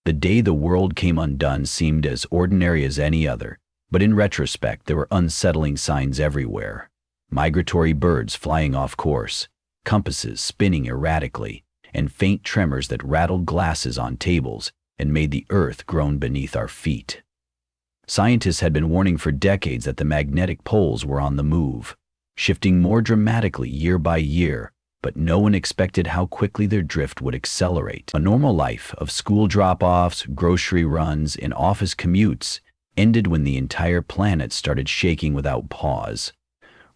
The day the world came undone seemed as ordinary as any other, but in retrospect there were unsettling signs everywhere. Migratory birds flying off course, compasses spinning erratically, and faint tremors that rattled glasses on tables and made the earth groan beneath our feet. Scientists had been warning for decades that the magnetic poles were on the move, shifting more dramatically year by year, but no one expected how quickly their drift would accelerate. A normal life of school drop-offs, grocery runs, and office commutes ended when the entire planet started shaking without pause.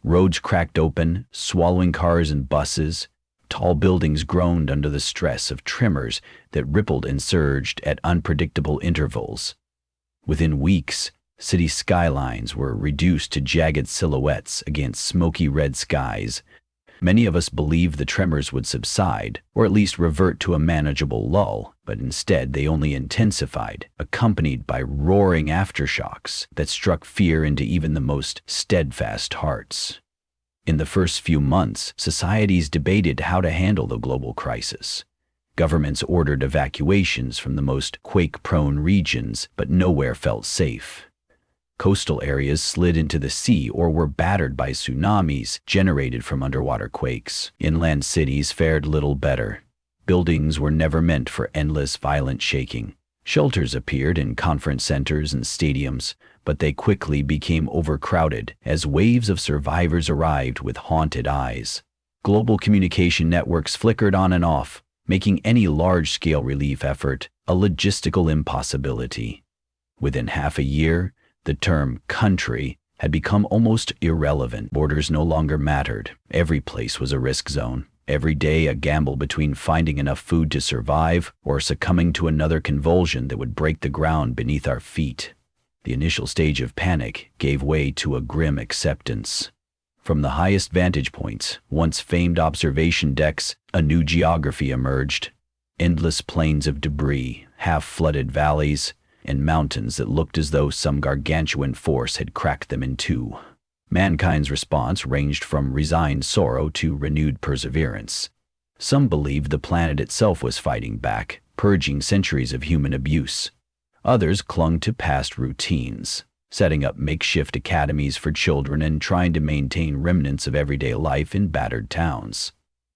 Roads cracked open, swallowing cars and buses. Tall buildings groaned under the stress of tremors that rippled and surged at unpredictable intervals. Within weeks, city skylines were reduced to jagged silhouettes against smoky red skies. Many of us believed the tremors would subside, or at least revert to a manageable lull, but instead they only intensified, accompanied by roaring aftershocks that struck fear into even the most steadfast hearts. In the first few months, societies debated how to handle the global crisis. Governments ordered evacuations from the most quake-prone regions, but nowhere felt safe. Coastal areas slid into the sea or were battered by tsunamis generated from underwater quakes. Inland cities fared little better. Buildings were never meant for endless, violent shaking. Shelters appeared in conference centers and stadiums, but they quickly became overcrowded as waves of survivors arrived with haunted eyes. Global communication networks flickered on and off, making any large-scale relief effort a logistical impossibility. Within half a year, the term country had become almost irrelevant. Borders no longer mattered. Every place was a risk zone. Every day a gamble between finding enough food to survive or succumbing to another convulsion that would break the ground beneath our feet. The initial stage of panic gave way to a grim acceptance. From the highest vantage points, once famed observation decks, a new geography emerged. Endless plains of debris, half-flooded valleys, and mountains that looked as though some gargantuan force had cracked them in two. Mankind's response ranged from resigned sorrow to renewed perseverance. Some believed the planet itself was fighting back, purging centuries of human abuse. Others clung to past routines, setting up makeshift academies for children and trying to maintain remnants of everyday life in battered towns.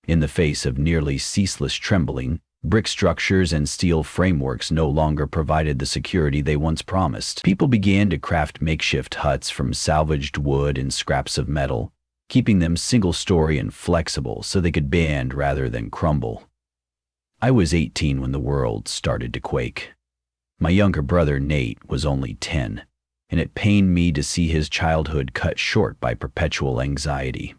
In the face of nearly ceaseless trembling, brick structures and steel frameworks no longer provided the security they once promised. People began to craft makeshift huts from salvaged wood and scraps of metal, keeping them single-story and flexible so they could bend rather than crumble. I was 18 when the world started to quake. My younger brother Nate was only 10, and it pained me to see his childhood cut short by perpetual anxiety.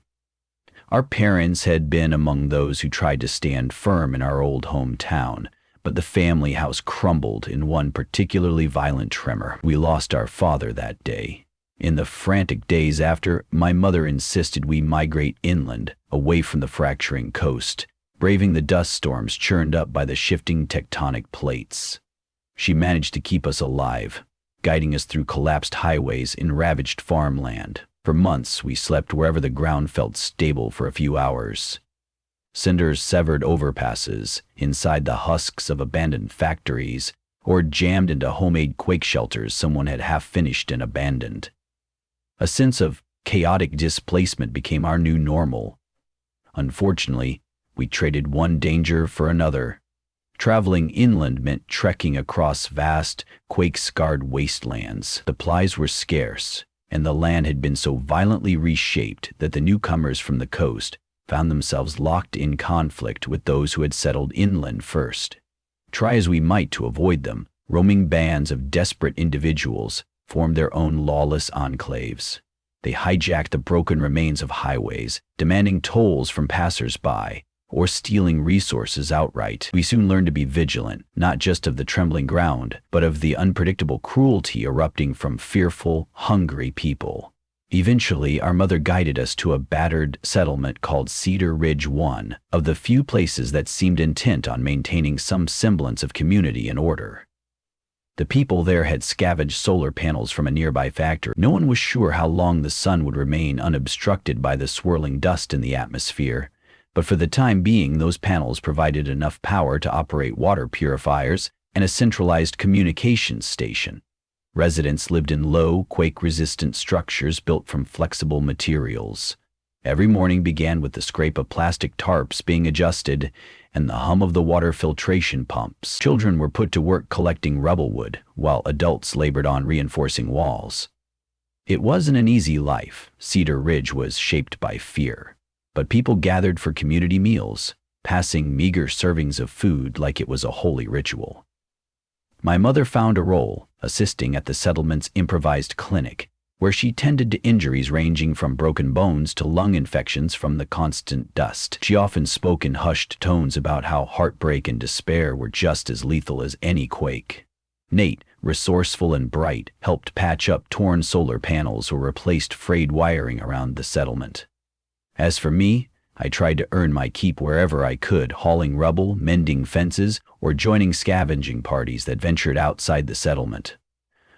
Our parents had been among those who tried to stand firm in our old hometown, but the family house crumbled in one particularly violent tremor. We lost our father that day. In the frantic days after, my mother insisted we migrate inland, away from the fracturing coast, braving the dust storms churned up by the shifting tectonic plates. She managed to keep us alive, guiding us through collapsed highways in ravaged farmland. For months, we slept wherever the ground felt stable for a few hours. Cinders severed overpasses, inside the husks of abandoned factories, or jammed into homemade quake shelters someone had half-finished and abandoned. A sense of chaotic displacement became our new normal. Unfortunately, we traded one danger for another. Traveling inland meant trekking across vast, quake-scarred wastelands. Supplies were scarce, and the land had been so violently reshaped that the newcomers from the coast found themselves locked in conflict with those who had settled inland first. Try as we might to avoid them, roaming bands of desperate individuals formed their own lawless enclaves. They hijacked the broken remains of highways, demanding tolls from passers-by, or stealing resources outright. We soon learned to be vigilant, not just of the trembling ground, but of the unpredictable cruelty erupting from fearful, hungry people. Eventually, our mother guided us to a battered settlement called Cedar Ridge, one of the few places that seemed intent on maintaining some semblance of community and order. The people there had scavenged solar panels from a nearby factory. No one was sure how long the sun would remain unobstructed by the swirling dust in the atmosphere, but for the time being those panels provided enough power to operate water purifiers and a centralized communications station. Residents lived in low, quake-resistant structures built from flexible materials. Every morning began with the scrape of plastic tarps being adjusted and the hum of the water filtration pumps. Children were put to work collecting rubble wood, while adults labored on reinforcing walls. It wasn't an easy life. Cedar Ridge was shaped by fear. But people gathered for community meals, passing meager servings of food like it was a holy ritual. My mother found a role, assisting at the settlement's improvised clinic, where she tended to injuries ranging from broken bones to lung infections from the constant dust. She often spoke in hushed tones about how heartbreak and despair were just as lethal as any quake. Nate, resourceful and bright, helped patch up torn solar panels or replaced frayed wiring around the settlement. As for me, I tried to earn my keep wherever I could, hauling rubble, mending fences, or joining scavenging parties that ventured outside the settlement.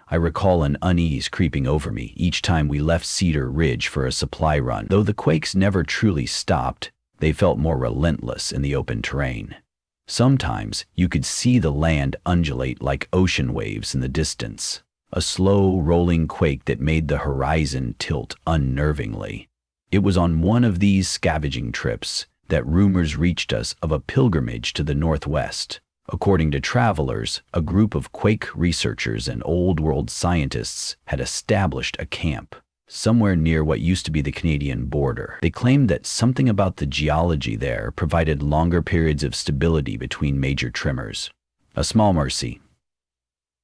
I recall an unease creeping over me each time we left Cedar Ridge for a supply run. Though the quakes never truly stopped, they felt more relentless in the open terrain. Sometimes you could see the land undulate like ocean waves in the distance, a slow, rolling quake that made the horizon tilt unnervingly. It was on one of these scavenging trips that rumors reached us of a pilgrimage to the northwest. According to travelers, a group of quake researchers and old-world scientists had established a camp somewhere near what used to be the Canadian border. They claimed that something about the geology there provided longer periods of stability between major tremors. A small mercy.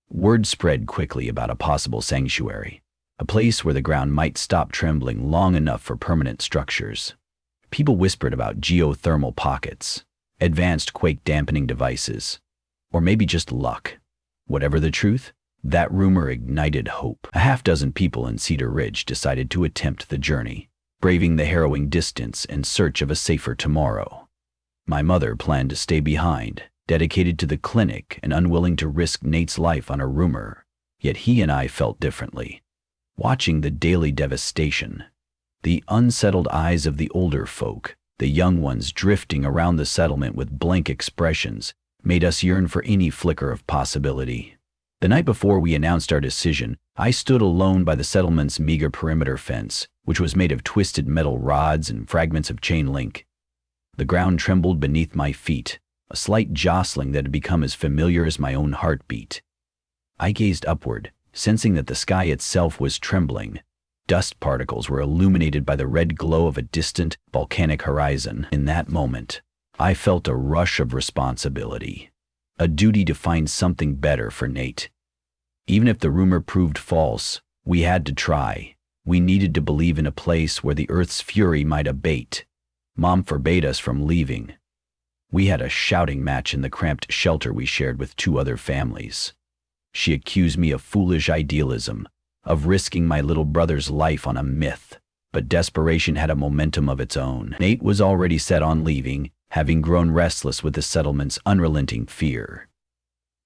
Word spread quickly about a possible sanctuary, a place where the ground might stop trembling long enough for permanent structures. People whispered about geothermal pockets, advanced quake-dampening devices, or maybe just luck. Whatever the truth, that rumor ignited hope. A half-dozen people in Cedar Ridge decided to attempt the journey, braving the harrowing distance in search of a safer tomorrow. My mother planned to stay behind, dedicated to the clinic and unwilling to risk Nate's life on a rumor, yet he and I felt differently. Watching the daily devastation, the unsettled eyes of the older folk, the young ones drifting around the settlement with blank expressions, made us yearn for any flicker of possibility. The night before we announced our decision, I stood alone by the settlement's meager perimeter fence, which was made of twisted metal rods and fragments of chain link. The ground trembled beneath my feet, a slight jostling that had become as familiar as my own heartbeat. I gazed upward, sensing that the sky itself was trembling. Dust particles were illuminated by the red glow of a distant, volcanic horizon. In that moment, I felt a rush of responsibility, a duty to find something better for Nate. Even if the rumor proved false, we had to try. We needed to believe in a place where the Earth's fury might abate. Mom forbade us from leaving. We had a shouting match in the cramped shelter we shared with 2 other families. She accused me of foolish idealism, of risking my little brother's life on a myth, but desperation had a momentum of its own. Nate was already set on leaving, having grown restless with the settlement's unrelenting fear.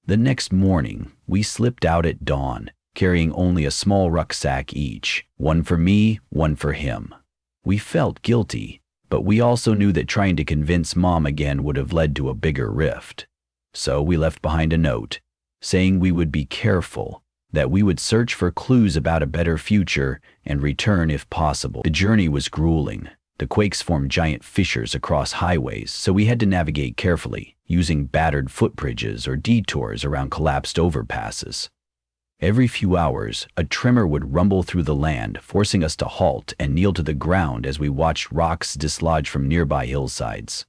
The next morning, we slipped out at dawn, carrying only a small rucksack each, one for me, one for him. We felt guilty, but we also knew that trying to convince Mom again would have led to a bigger rift. So we left behind a note, saying we would be careful, that we would search for clues about a better future and return if possible. The journey was grueling. The quakes formed giant fissures across highways, so we had to navigate carefully, using battered footbridges or detours around collapsed overpasses. Every few hours, a tremor would rumble through the land, forcing us to halt and kneel to the ground as we watched rocks dislodge from nearby hillsides.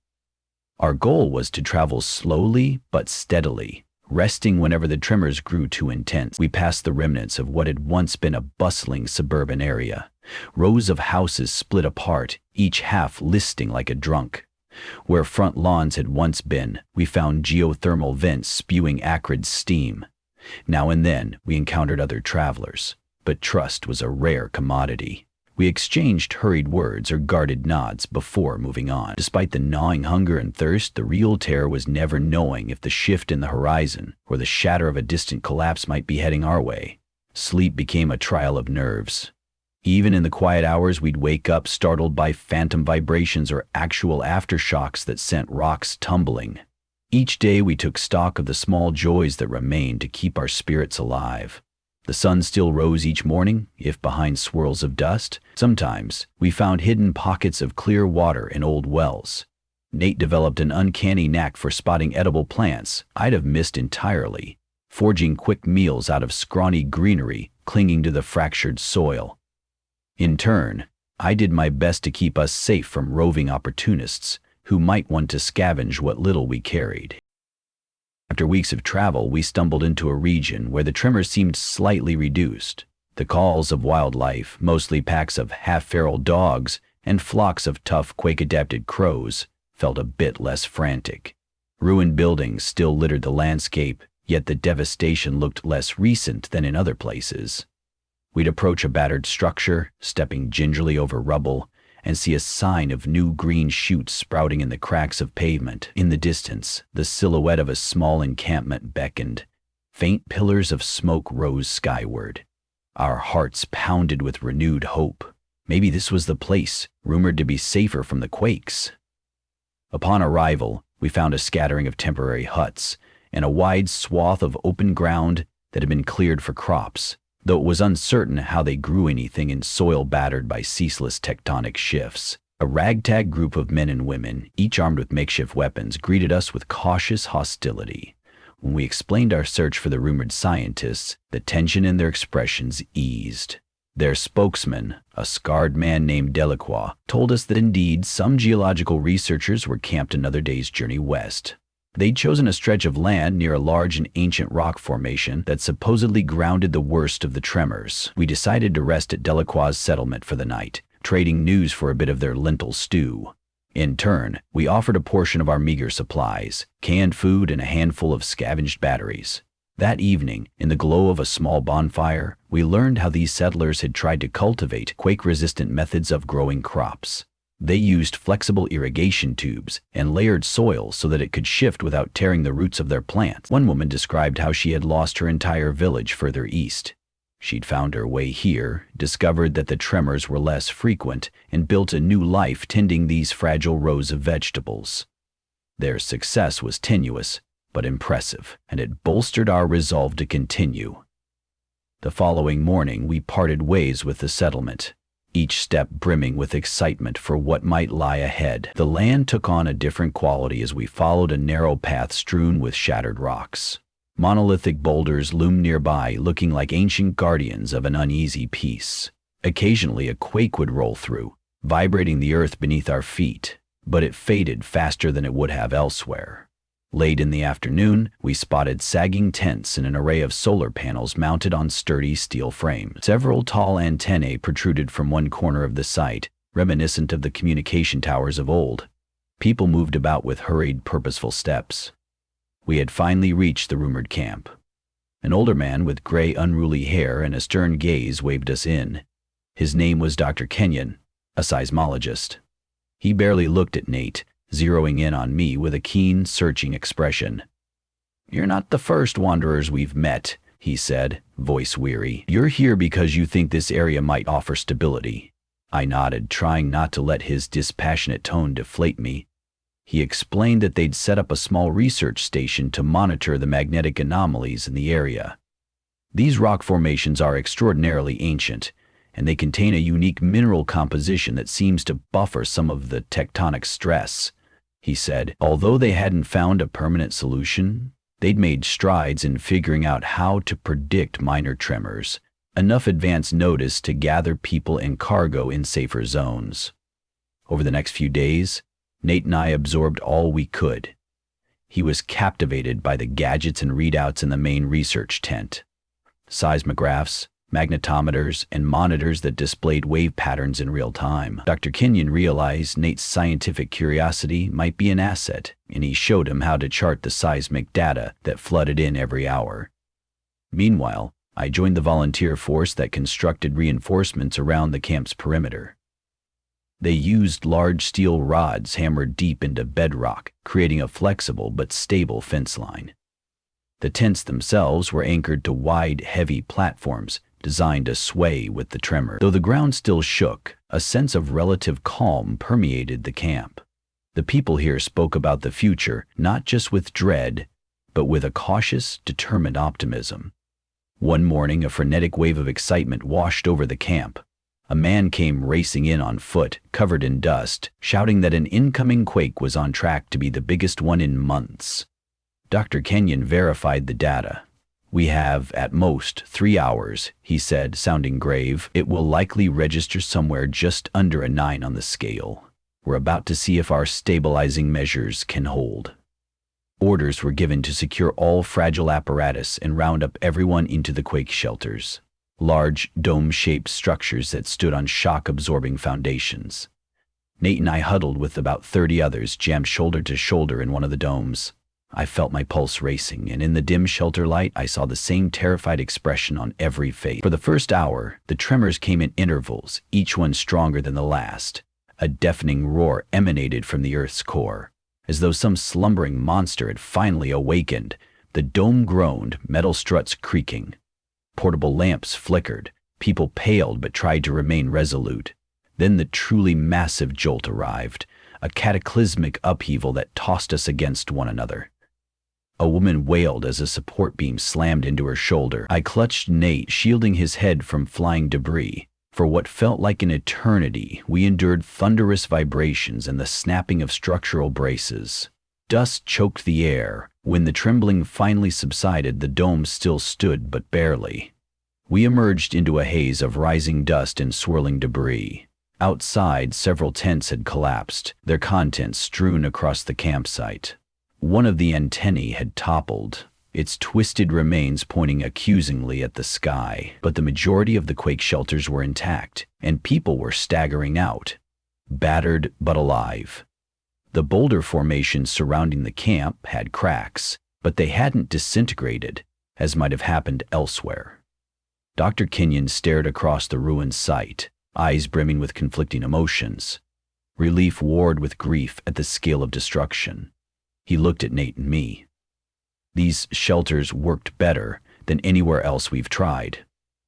Our goal was to travel slowly but steadily, resting whenever the tremors grew too intense. We passed the remnants of what had once been a bustling suburban area. Rows of houses split apart, each half listing like a drunk. Where front lawns had once been, we found geothermal vents spewing acrid steam. Now and then, we encountered other travelers, but trust was a rare commodity. We exchanged hurried words or guarded nods before moving on. Despite the gnawing hunger and thirst, the real terror was never knowing if the shift in the horizon or the shatter of a distant collapse might be heading our way. Sleep became a trial of nerves. Even in the quiet hours, we'd wake up startled by phantom vibrations or actual aftershocks that sent rocks tumbling. Each day we took stock of the small joys that remained to keep our spirits alive. The sun still rose each morning, if behind swirls of dust. Sometimes we found hidden pockets of clear water in old wells. Nate developed an uncanny knack for spotting edible plants I'd have missed entirely, forging quick meals out of scrawny greenery clinging to the fractured soil. In turn, I did my best to keep us safe from roving opportunists who might want to scavenge what little we carried. After weeks of travel, we stumbled into a region where the tremors seemed slightly reduced. The calls of wildlife, mostly packs of half-feral dogs and flocks of tough quake-adapted crows, felt a bit less frantic. Ruined buildings still littered the landscape, yet the devastation looked less recent than in other places. We'd approach a battered structure, stepping gingerly over rubble, and see a sign of new green shoots sprouting in the cracks of pavement. In the distance, the silhouette of a small encampment beckoned. Faint pillars of smoke rose skyward. Our hearts pounded with renewed hope. Maybe this was the place, rumored to be safer from the quakes. Upon arrival, we found a scattering of temporary huts and a wide swath of open ground that had been cleared for crops, though it was uncertain how they grew anything in soil battered by ceaseless tectonic shifts. A ragtag group of men and women, each armed with makeshift weapons, greeted us with cautious hostility. When we explained our search for the rumored scientists, the tension in their expressions eased. Their spokesman, a scarred man named Delacroix, told us that indeed some geological researchers were camped another day's journey west. They'd chosen a stretch of land near a large and ancient rock formation that supposedly grounded the worst of the tremors. We decided to rest at Delacroix's settlement for the night, trading news for a bit of their lentil stew. In turn, we offered a portion of our meager supplies, canned food and a handful of scavenged batteries. That evening, in the glow of a small bonfire, we learned how these settlers had tried to cultivate quake-resistant methods of growing crops. They used flexible irrigation tubes and layered soil so that it could shift without tearing the roots of their plants. One woman described how she had lost her entire village further east. She'd found her way here, discovered that the tremors were less frequent, and built a new life tending these fragile rows of vegetables. Their success was tenuous, but impressive, and it bolstered our resolve to continue. The following morning, we parted ways with the settlement, each step brimming with excitement for what might lie ahead. The land took on a different quality as we followed a narrow path strewn with shattered rocks. Monolithic boulders loomed nearby, looking like ancient guardians of an uneasy peace. Occasionally, a quake would roll through, vibrating the earth beneath our feet, but it faded faster than it would have elsewhere. Late in the afternoon, we spotted sagging tents and an array of solar panels mounted on sturdy steel frames. Several tall antennae protruded from one corner of the site, reminiscent of the communication towers of old. People moved about with hurried, purposeful steps. We had finally reached the rumored camp. An older man with gray, unruly hair and a stern gaze waved us in. His name was Dr. Kenyon, a seismologist. He barely looked at Nate, zeroing in on me with a keen, searching expression. "You're not the first wanderers we've met," he said, voice weary. "You're here because you think this area might offer stability." I nodded, trying not to let his dispassionate tone deflate me. He explained that they'd set up a small research station to monitor the magnetic anomalies in the area. These rock formations are extraordinarily ancient, and they contain a unique mineral composition that seems to buffer some of the tectonic stress, he said. Although they hadn't found a permanent solution, they'd made strides in figuring out how to predict minor tremors, enough advance notice to gather people and cargo in safer zones. Over the next few days, Nate and I absorbed all we could. He was captivated by the gadgets and readouts in the main research tent. Seismographs, magnetometers, and monitors that displayed wave patterns in real time. Dr. Kenyon realized Nate's scientific curiosity might be an asset, and he showed him how to chart the seismic data that flooded in every hour. Meanwhile, I joined the volunteer force that constructed reinforcements around the camp's perimeter. They used large steel rods hammered deep into bedrock, creating a flexible but stable fence line. The tents themselves were anchored to wide, heavy platforms designed to sway with the tremor. Though the ground still shook, a sense of relative calm permeated the camp. The people here spoke about the future, not just with dread, but with a cautious, determined optimism. One morning, a frenetic wave of excitement washed over the camp. A man came racing in on foot, covered in dust, shouting that an incoming quake was on track to be the biggest one in months. Dr. Kenyon verified the data. "We have, at most, 3 hours," he said, sounding grave. "It will likely register somewhere just under a 9 on the scale. We're about to see if our stabilizing measures can hold." Orders were given to secure all fragile apparatus and round up everyone into the quake shelters, large dome-shaped structures that stood on shock-absorbing foundations. Nate and I huddled with about 30 others, jammed shoulder to shoulder in one of the domes. I felt my pulse racing, and in the dim shelter light, I saw the same terrified expression on every face. For the first hour, the tremors came in intervals, each one stronger than the last. A deafening roar emanated from the Earth's core, as though some slumbering monster had finally awakened. The dome groaned, metal struts creaking. Portable lamps flickered. People paled but tried to remain resolute. Then the truly massive jolt arrived, a cataclysmic upheaval that tossed us against one another. A woman wailed as a support beam slammed into her shoulder. I clutched Nate, shielding his head from flying debris. For what felt like an eternity, we endured thunderous vibrations and the snapping of structural braces. Dust choked the air. When the trembling finally subsided, the dome still stood, but barely. We emerged into a haze of rising dust and swirling debris. Outside, several tents had collapsed, their contents strewn across the campsite. One of the antennae had toppled, its twisted remains pointing accusingly at the sky. But the majority of the quake shelters were intact, and people were staggering out, battered but alive. The boulder formations surrounding the camp had cracks, but they hadn't disintegrated, as might have happened elsewhere. Dr. Kenyon stared across the ruined site, eyes brimming with conflicting emotions. Relief warred with grief at the scale of destruction. He looked at Nate and me. "These shelters worked better than anywhere else we've tried,"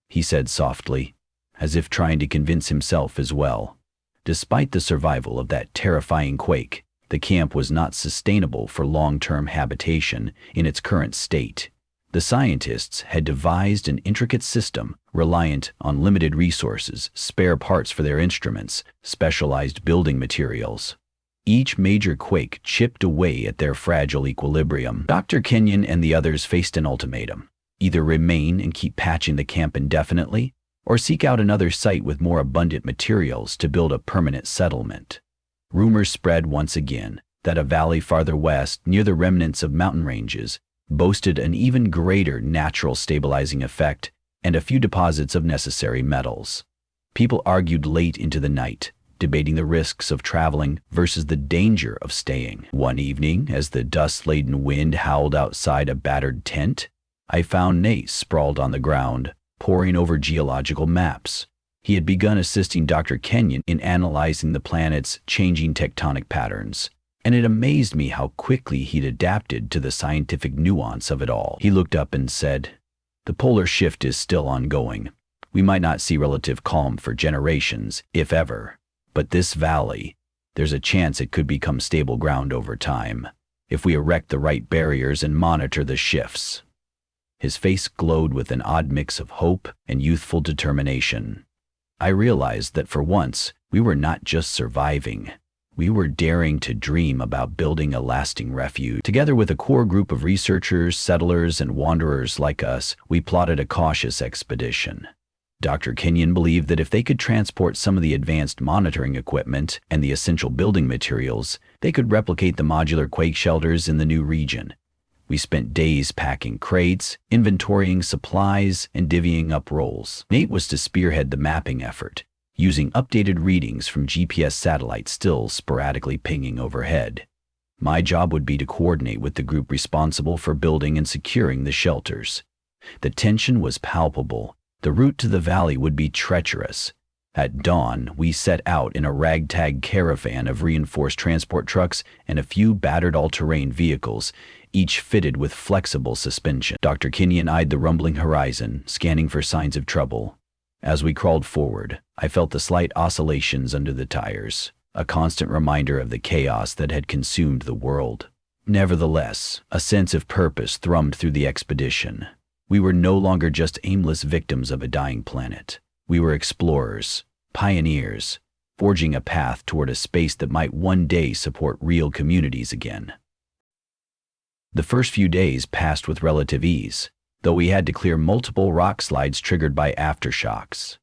he said softly, as if trying to convince himself as well. Despite the survival of that terrifying quake, the camp was not sustainable for long-term habitation in its current state. The scientists had devised an intricate system reliant on limited resources, spare parts for their instruments, specialized building materials. Each major quake chipped away at their fragile equilibrium. Dr. Kenyon and the others faced an ultimatum: either remain and keep patching the camp indefinitely, or seek out another site with more abundant materials to build a permanent settlement. Rumors spread once again that a valley farther west, near the remnants of mountain ranges, boasted an even greater natural stabilizing effect and a few deposits of necessary metals. People argued late into the night, debating the risks of traveling versus the danger of staying. One evening, as the dust-laden wind howled outside a battered tent, I found Nate sprawled on the ground, poring over geological maps. He had begun assisting Dr. Kenyon in analyzing the planet's changing tectonic patterns, and it amazed me how quickly he'd adapted to the scientific nuance of it all. He looked up and said, "The polar shift is still ongoing. We might not see relative calm for generations, if ever. But this valley, there's a chance it could become stable ground over time, if we erect the right barriers and monitor the shifts." His face glowed with an odd mix of hope and youthful determination. I realized that for once, we were not just surviving. We were daring to dream about building a lasting refuge. Together with a core group of researchers, settlers, and wanderers like us, we plotted a cautious expedition. Dr. Kenyon believed that if they could transport some of the advanced monitoring equipment and the essential building materials, they could replicate the modular quake shelters in the new region. We spent days packing crates, inventorying supplies, and divvying up roles. Nate was to spearhead the mapping effort, using updated readings from GPS satellites still sporadically pinging overhead. My job would be to coordinate with the group responsible for building and securing the shelters. The tension was palpable. The route to the valley would be treacherous. At dawn, we set out in a ragtag caravan of reinforced transport trucks and a few battered all-terrain vehicles, each fitted with flexible suspension. Dr. Kenyon eyed the rumbling horizon, scanning for signs of trouble. As we crawled forward, I felt the slight oscillations under the tires. a constant reminder of the chaos that had consumed the world. Nevertheless, a sense of purpose thrummed through the expedition. We were no longer just aimless victims of a dying planet. We were explorers, pioneers, forging a path toward a space that might one day support real communities again. The first few days passed with relative ease, though we had to clear multiple rock slides triggered by aftershocks.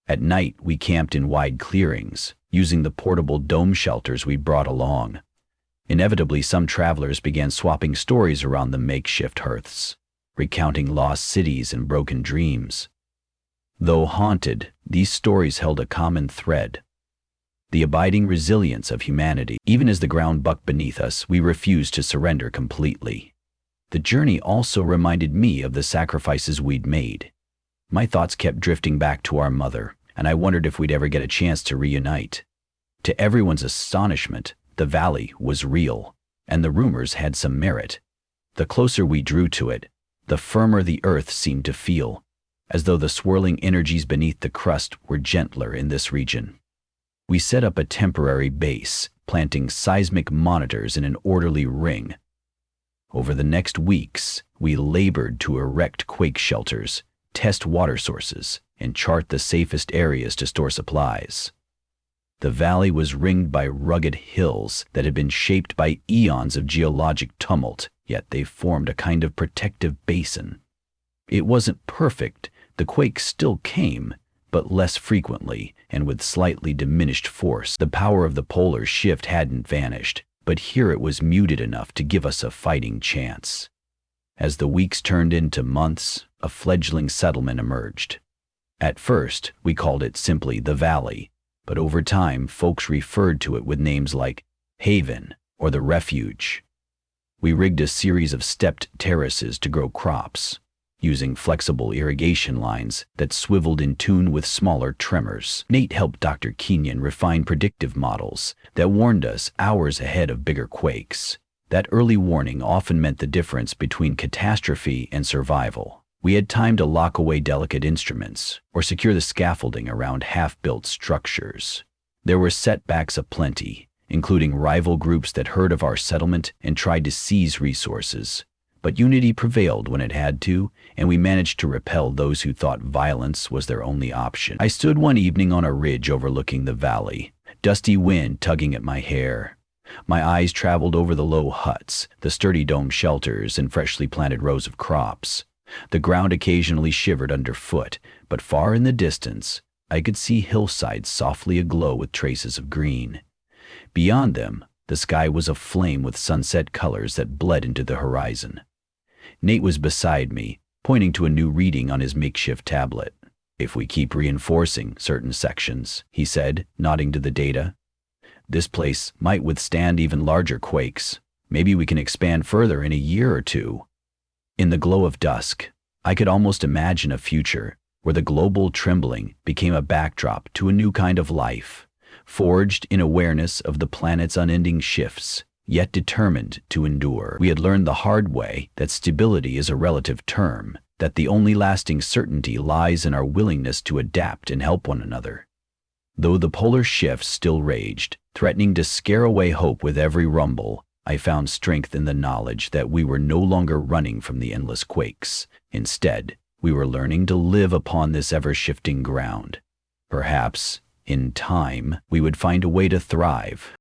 At night, we camped in wide clearings, using the portable dome shelters we brought along. Inevitably, some travelers began swapping stories around the makeshift hearths, recounting lost cities and broken dreams. Though haunted, these stories held a common thread: the abiding resilience of humanity. Even as the ground bucked beneath us, we refused to surrender completely. The journey also reminded me of the sacrifices we'd made. My thoughts kept drifting back to our mother, and I wondered if we'd ever get a chance to reunite. To everyone's astonishment, the valley was real, and the rumors had some merit. The closer we drew to it, the firmer the earth seemed to feel, as though the swirling energies beneath the crust were gentler in this region. We set up a temporary base, planting seismic monitors in an orderly ring. Over the next weeks, we labored to erect quake shelters, test water sources, and chart the safest areas to store supplies. The valley was ringed by rugged hills that had been shaped by eons of geologic tumult, yet they formed a kind of protective basin. It wasn't perfect. The quakes still came, but less frequently and with slightly diminished force. The power of the polar shift hadn't vanished, but here it was muted enough to give us a fighting chance. As the weeks turned into months, a fledgling settlement emerged. At first, we called it simply the Valley, but over time, folks referred to it with names like Haven or the Refuge. We rigged a series of stepped terraces to grow crops, using flexible irrigation lines that swiveled in tune with smaller tremors. Nate helped Dr. Kenyon refine predictive models that warned us hours ahead of bigger quakes. That early warning often meant the difference between catastrophe and survival. We had time to lock away delicate instruments or secure the scaffolding around half-built structures. There were setbacks aplenty, including rival groups that heard of our settlement and tried to seize resources. But unity prevailed when it had to, and we managed to repel those who thought violence was their only option. I stood one evening on a ridge overlooking the valley, dusty wind tugging at my hair. My eyes traveled over the low huts, the sturdy dome shelters, and freshly planted rows of crops. The ground occasionally shivered underfoot, but far in the distance, I could see hillsides softly aglow with traces of green. Beyond them, the sky was aflame with sunset colors that bled into the horizon. Nate was beside me, pointing to a new reading on his makeshift tablet. "If we keep reinforcing certain sections," he said, nodding to the data, "this place might withstand even larger quakes. Maybe we can expand further in a year or two." In the glow of dusk, I could almost imagine a future where the global trembling became a backdrop to a new kind of life, forged in awareness of the planet's unending shifts, yet determined to endure. We had learned the hard way that stability is a relative term, that the only lasting certainty lies in our willingness to adapt and help one another. Though the polar shifts still raged, threatening to scare away hope with every rumble, I found strength in the knowledge that we were no longer running from the endless quakes. Instead, we were learning to live upon this ever-shifting ground. Perhaps, in time, we would find a way to thrive.